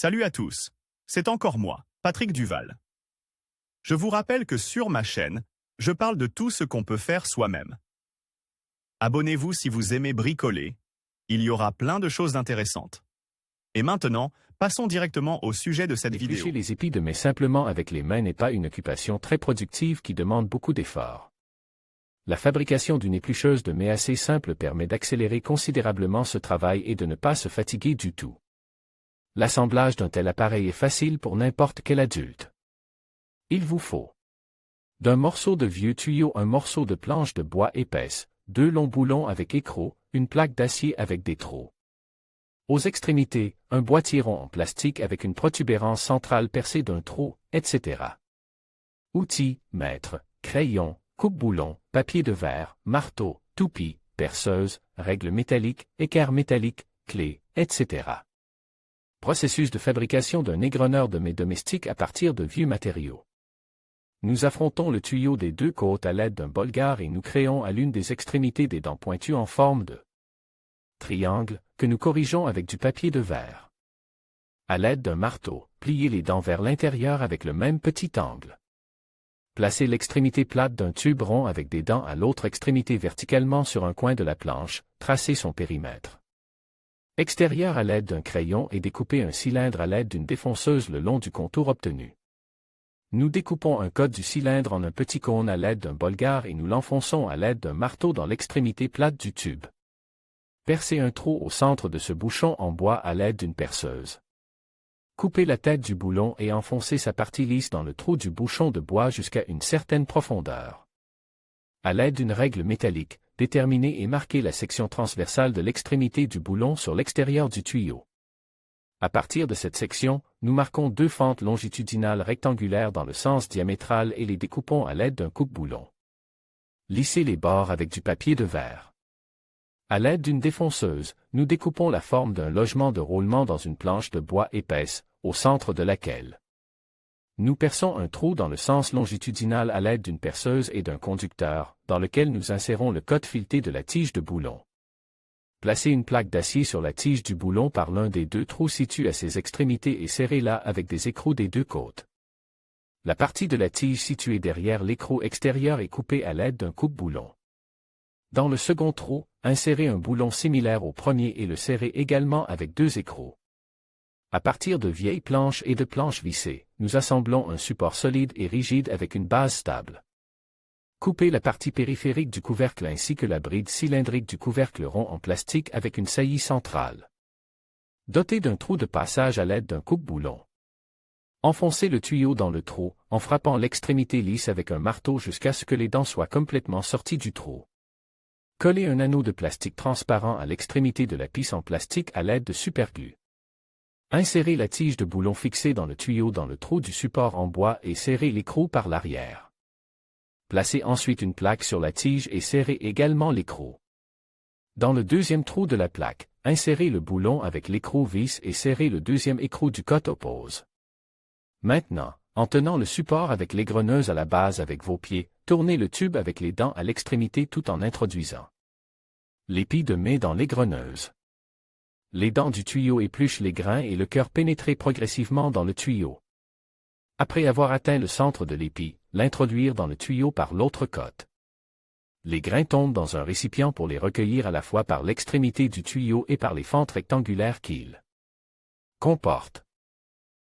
Salut à tous, c'est encore moi, Patrick Duval. Je vous rappelle que sur ma chaîne, je parle de tout ce qu'on peut faire soi-même. Abonnez-vous si vous aimez bricoler, il y aura plein de choses intéressantes. Et maintenant, passons directement au sujet de cette vidéo. Éplucher les épis de mai simplement avec les mains n'est pas une occupation très productive qui demande beaucoup d'efforts. La fabrication d'une éplucheuse de mai assez simple permet d'accélérer considérablement ce travail et de ne pas se fatiguer du tout. L'assemblage d'un tel appareil est facile pour n'importe quel adulte. Il vous faut d'un morceau de vieux tuyau un morceau de planche de bois épaisse, 2 longs boulons avec écrou, une plaque d'acier avec des trous. Aux extrémités, un boîtier rond en plastique avec une protubérance centrale percée d'un trou, etc. Outils, mètre, crayon, coupe-boulon, papier de verre, marteau, toupie, perceuse, règle métallique, équerre métallique, clé, etc. Processus de fabrication d'un égreneur de mai domestique à partir de vieux matériaux. Nous affrontons le tuyau des 2 côtes à l'aide d'un bolgar et nous créons à l'une des extrémités des dents pointues en forme de triangle, que nous corrigeons avec du papier de verre. À l'aide d'un marteau, pliez les dents vers l'intérieur avec le même petit angle. Placez l'extrémité plate d'un tube rond avec des dents à l'autre extrémité verticalement sur un coin de la planche, tracez son périmètre extérieur à l'aide d'un crayon et découpez un cylindre à l'aide d'une défonceuse le long du contour obtenu. Nous découpons un cône du cylindre en un petit cône à l'aide d'un bolgar et nous l'enfonçons à l'aide d'un marteau dans l'extrémité plate du tube. Percez un trou au centre de ce bouchon en bois à l'aide d'une perceuse. Coupez la tête du boulon et enfoncez sa partie lisse dans le trou du bouchon de bois jusqu'à une certaine profondeur. À l'aide d'une règle métallique, déterminez et marquez la section transversale de l'extrémité du boulon sur l'extérieur du tuyau. À partir de cette section, nous marquons 2 fentes longitudinales rectangulaires dans le sens diamétral et les découpons à l'aide d'un coupe-boulon. Lissez les bords avec du papier de verre. À l'aide d'une défonceuse, nous découpons la forme d'un logement de roulement dans une planche de bois épaisse, au centre de laquelle nous perçons un trou dans le sens longitudinal à l'aide d'une perceuse et d'un conducteur, dans lequel nous insérons le cône fileté de la tige de boulon. Placez une plaque d'acier sur la tige du boulon par l'un des 2 trous situés à ses extrémités et serrez-la avec des écrous des 2 côtes. La partie de la tige située derrière l'écrou extérieur est coupée à l'aide d'un coupe-boulon. Dans le second trou, insérez un boulon similaire au premier et le serrez également avec 2 écrous. À partir de vieilles planches et de planches vissées, nous assemblons un support solide et rigide avec une base stable. Coupez la partie périphérique du couvercle ainsi que la bride cylindrique du couvercle rond en plastique avec une saillie centrale. Dotez d'un trou de passage à l'aide d'un coupe-boulon. Enfoncez le tuyau dans le trou, en frappant l'extrémité lisse avec un marteau jusqu'à ce que les dents soient complètement sorties du trou. Collez un anneau de plastique transparent à l'extrémité de la pisse en plastique à l'aide de superglue. Insérez la tige de boulon fixée dans le tuyau dans le trou du support en bois et serrez l'écrou par l'arrière. Placez ensuite une plaque sur la tige et serrez également l'écrou. Dans le deuxième trou de la plaque, insérez le boulon avec l'écrou vis et serrez le deuxième écrou du côté oppose. Maintenant, en tenant le support avec l'égreneuse à la base avec vos pieds, tournez le tube avec les dents à l'extrémité tout en introduisant l'épi de mai dans l'égreneuse. Les dents du tuyau épluchent les grains et le cœur pénétrez progressivement dans le tuyau. Après avoir atteint le centre de l'épi, l'introduire dans le tuyau par l'autre côte. Les grains tombent dans un récipient pour les recueillir à la fois par l'extrémité du tuyau et par les fentes rectangulaires qu'il comporte.